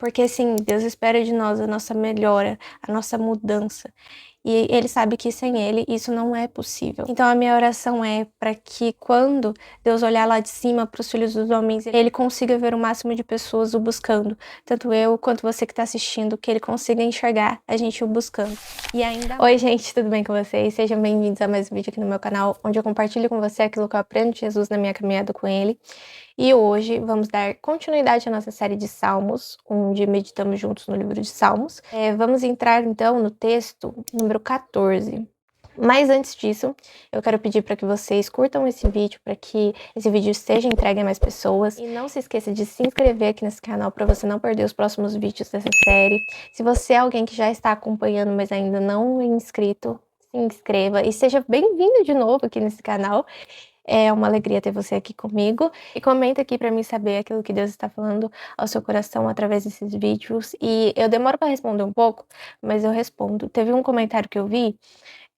Porque sim, Deus espera de nós a nossa melhora, a nossa mudança. E Ele sabe que sem Ele isso não é possível. Então a minha oração é para que quando Deus olhar lá de cima para os filhos dos homens, Ele consiga ver o máximo de pessoas o buscando. Tanto eu quanto você que está assistindo, que Ele consiga enxergar a gente o buscando. E ainda... Oi gente, tudo bem com vocês? Sejam bem-vindos a mais um vídeo aqui no meu canal, onde eu compartilho com você aquilo que eu aprendo de Jesus na minha caminhada com Ele. E hoje vamos dar continuidade à nossa série de Salmos, onde meditamos juntos no livro de Salmos. Vamos entrar então no texto número 14. Mas antes disso, eu quero pedir para que vocês curtam esse vídeo, para que esse vídeo seja entregue a mais pessoas. E não se esqueça de se inscrever aqui nesse canal para você não perder os próximos vídeos dessa série. Se você é alguém que já está acompanhando, mas ainda não é inscrito, se inscreva e seja bem-vindo de novo aqui nesse canal. É uma alegria ter você aqui comigo. E comenta aqui pra mim saber aquilo que Deus está falando ao seu coração através desses vídeos. E eu demoro pra responder um pouco, mas eu respondo. Teve um comentário que eu vi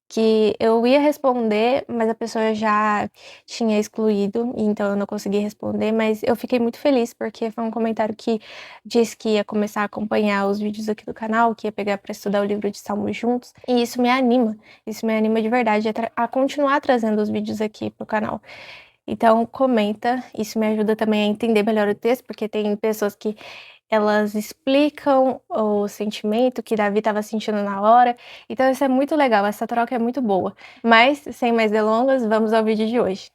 que eu ia responder, mas a pessoa já tinha excluído, então eu não consegui responder, mas eu fiquei muito feliz, porque foi um comentário que disse que ia começar a acompanhar os vídeos aqui do canal, que ia pegar para estudar o livro de Salmos juntos, e isso me anima de verdade a continuar trazendo os vídeos aqui pro canal. Então comenta, isso me ajuda também a entender melhor o texto, porque tem pessoas que elas explicam o sentimento que Davi estava sentindo na hora. Então isso é muito legal, essa troca é muito boa. Mas, sem mais delongas, vamos ao vídeo de hoje.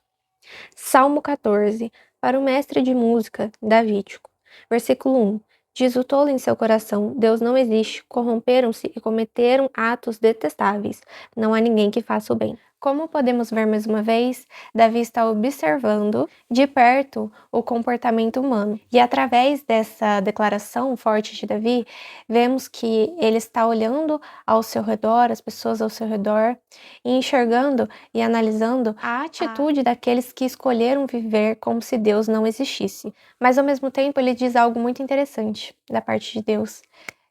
Salmo 14, para o mestre de música, Davídico. Versículo 1. Diz o tolo em seu coração, Deus não existe, corromperam-se e cometeram atos detestáveis. Não há ninguém que faça o bem. Como podemos ver mais uma vez, Davi está observando de perto o comportamento humano. E através dessa declaração forte de Davi, vemos que ele está olhando ao seu redor, as pessoas ao seu redor, e enxergando e analisando a atitude daqueles que escolheram viver como se Deus não existisse. Mas ao mesmo tempo ele diz algo muito interessante da parte de Deus,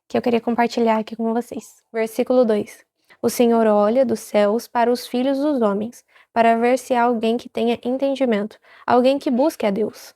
que eu queria compartilhar aqui com vocês. Versículo 2. O Senhor olha dos céus para os filhos dos homens, para ver se há alguém que tenha entendimento, alguém que busque a Deus.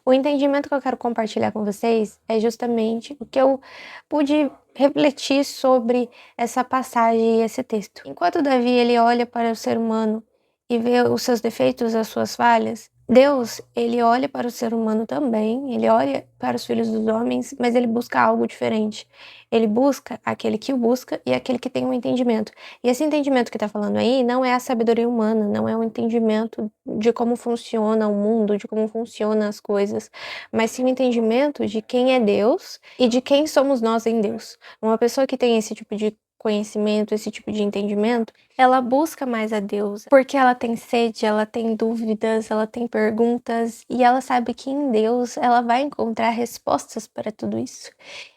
O entendimento que eu quero compartilhar com vocês é justamente o que eu pude refletir sobre essa passagem e esse texto. Enquanto Davi ele olha para o ser humano e vê os seus defeitos, as suas falhas, Deus, ele olha para o ser humano também, ele olha para os filhos dos homens, mas ele busca algo diferente. Ele busca aquele que o busca e aquele que tem um entendimento. E esse entendimento que está falando aí não é a sabedoria humana, não é o entendimento de como funciona o mundo, de como funcionam as coisas, mas sim o entendimento de quem é Deus e de quem somos nós em Deus. Uma pessoa que tem esse tipo de conhecimento, esse tipo de entendimento, ela busca mais a Deus, porque ela tem sede, ela tem dúvidas, ela tem perguntas, e ela sabe que em Deus ela vai encontrar respostas para tudo isso.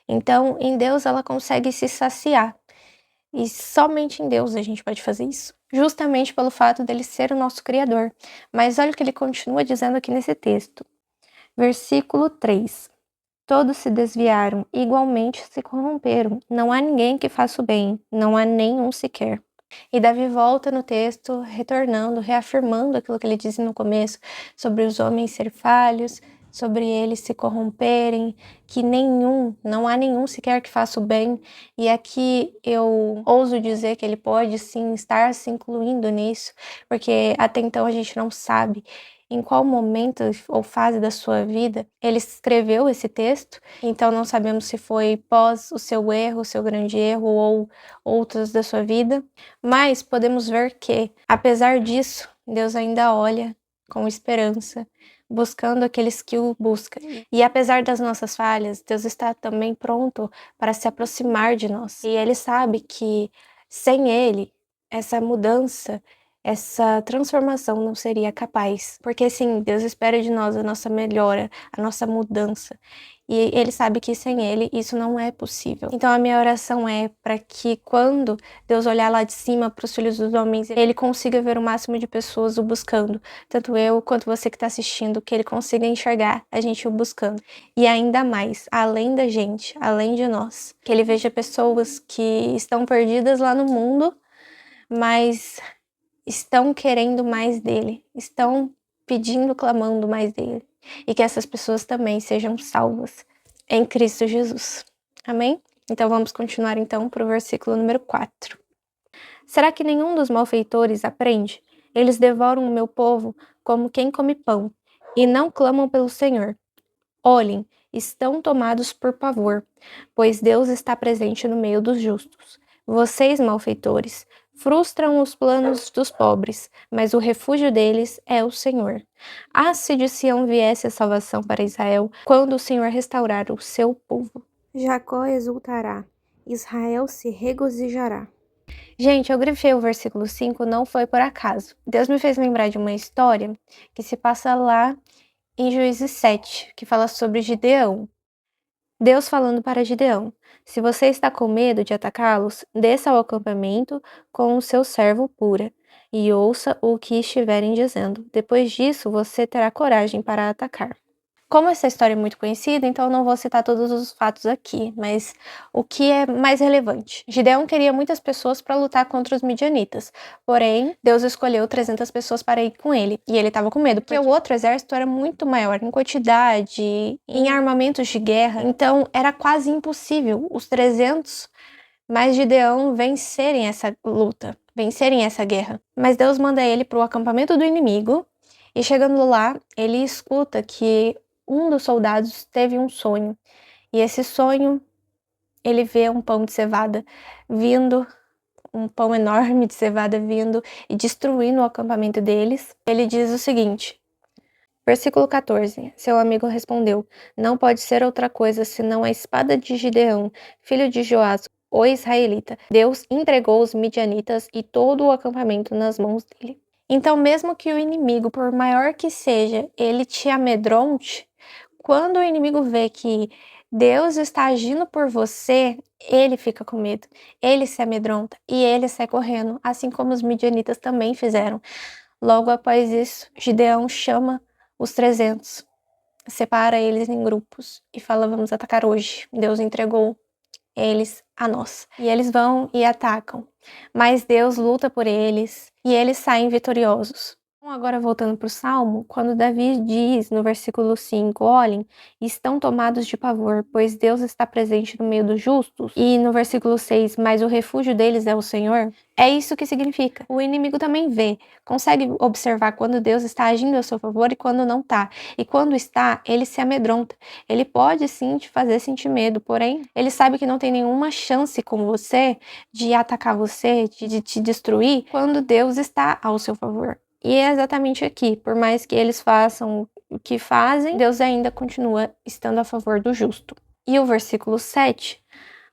Então, em Deus ela consegue se saciar. E somente em Deus a gente pode fazer isso, justamente pelo fato dele ser o nosso Criador. Mas olha o que ele continua dizendo aqui nesse texto. Versículo 3. Todos se desviaram, igualmente se corromperam. Não há ninguém que faça o bem, não há nenhum sequer. E Davi volta no texto, retornando, reafirmando aquilo que ele disse no começo, sobre os homens ser falhos, sobre eles se corromperem, que não há nenhum sequer que faça o bem. E aqui eu ouso dizer que ele pode sim estar se incluindo nisso, porque até então a gente não sabe em qual momento ou fase da sua vida ele escreveu esse texto, então não sabemos se foi pós o seu erro, o seu grande erro ou outros da sua vida, mas podemos ver que, apesar disso, Deus ainda olha com esperança, buscando aqueles que o buscam. E apesar das nossas falhas, Deus está também pronto para se aproximar de nós. E Ele sabe que sem Ele, essa mudança, essa transformação não seria capaz. Porque sim, Deus espera de nós a nossa melhora, a nossa mudança. E Ele sabe que sem Ele isso não é possível. Então a minha oração é para que quando Deus olhar lá de cima para os filhos dos homens, Ele consiga ver o máximo de pessoas o buscando. Tanto eu quanto você que está assistindo, que Ele consiga enxergar a gente o buscando. E ainda mais, além da gente, além de nós, que Ele veja pessoas que estão perdidas lá no mundo, mas estão querendo mais dele, estão pedindo, clamando mais dele. E que essas pessoas também sejam salvas. em Cristo Jesus. Amém? Então vamos continuar então para o versículo número 4. Será que nenhum dos malfeitores aprende? Eles devoram o meu povo como quem come pão, e não clamam pelo Senhor. Olhem, estão tomados por pavor, pois Deus está presente no meio dos justos. Vocês, malfeitores, frustram os planos dos pobres, mas o refúgio deles é o Senhor. Ah, se de Sião viesse a salvação para Israel, quando o Senhor restaurar o seu povo. Jacó exultará, Israel se regozijará. Gente, eu grifei o versículo 5, não foi por acaso. Deus me fez lembrar de uma história que se passa lá em Juízes 7, que fala sobre Gideão. Deus falando para Gideão: se você está com medo de atacá-los, desça ao acampamento com o seu servo Pura e ouça o que estiverem dizendo. Depois disso, você terá coragem para atacar. Como essa história é muito conhecida, então eu não vou citar todos os fatos aqui, mas o que é mais relevante? Gideão queria muitas pessoas para lutar contra os midianitas, porém, Deus escolheu 300 pessoas para ir com ele, e ele estava com medo, porque o outro exército era muito maior em quantidade, em armamentos de guerra, então era quase impossível os 300 mais Gideão vencerem essa luta, vencerem essa guerra. Mas Deus manda ele para o acampamento do inimigo, e chegando lá, ele escuta que um dos soldados teve um sonho, e esse sonho, ele vê um pão de cevada vindo, um pão enorme de cevada vindo e destruindo o acampamento deles. Ele diz o seguinte, versículo 14, seu amigo respondeu, não pode ser outra coisa senão a espada de Gideão, filho de Joás, o israelita. Deus entregou os midianitas e todo o acampamento nas mãos dele. Então, mesmo que o inimigo, por maior que seja, ele te amedronte, quando o inimigo vê que Deus está agindo por você, ele fica com medo, ele se amedronta e ele sai correndo, assim como os midianitas também fizeram. Logo após isso, Gideão chama os 300, separa eles em grupos e fala, vamos atacar hoje. Deus entregou eles a nós. E eles vão e atacam, mas Deus luta por eles e eles saem vitoriosos. Agora voltando para o Salmo, quando Davi diz no versículo 5, olhem, estão tomados de pavor, pois Deus está presente no meio dos justos, e no versículo 6, mas o refúgio deles é o Senhor, é isso que significa. O inimigo também vê, consegue observar quando Deus está agindo a seu favor e quando não está. E quando está, ele se amedronta. Ele pode sim te fazer sentir medo, porém, ele sabe que não tem nenhuma chance com você de atacar você, de te destruir, quando Deus está ao seu favor. E é exatamente aqui, por mais que eles façam o que fazem, Deus ainda continua estando a favor do justo. E o versículo 7,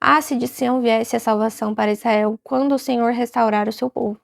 ah, se de Sião viesse a salvação para Israel, quando o Senhor restaurar o seu povo.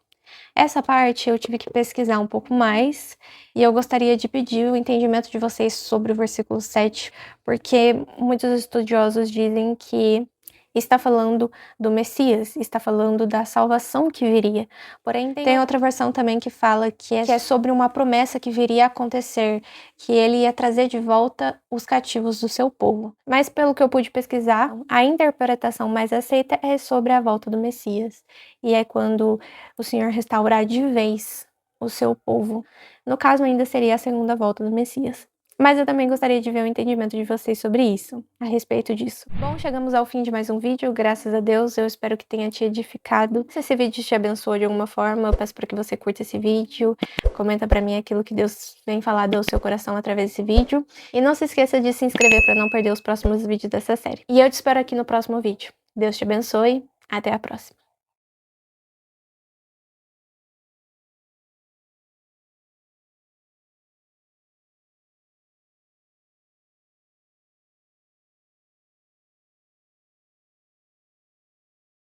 Essa parte eu tive que pesquisar um pouco mais, e eu gostaria de pedir o entendimento de vocês sobre o versículo 7, porque muitos estudiosos dizem que está falando do Messias, está falando da salvação que viria. Porém, tem outra versão também que fala que é sobre uma promessa que viria a acontecer, que ele ia trazer de volta os cativos do seu povo. Mas pelo que eu pude pesquisar, a interpretação mais aceita é sobre a volta do Messias. E é quando o Senhor restaurar de vez o seu povo. No caso, ainda seria a segunda volta do Messias. Mas eu também gostaria de ver o entendimento de vocês sobre isso, a respeito disso. Bom, chegamos ao fim de mais um vídeo, graças a Deus, eu espero que tenha te edificado. Se esse vídeo te abençoou de alguma forma, eu peço para que você curta esse vídeo, comenta para mim aquilo que Deus vem falado ao seu coração através desse vídeo. E não se esqueça de se inscrever para não perder os próximos vídeos dessa série. E eu te espero aqui no próximo vídeo. Deus te abençoe, até a próxima.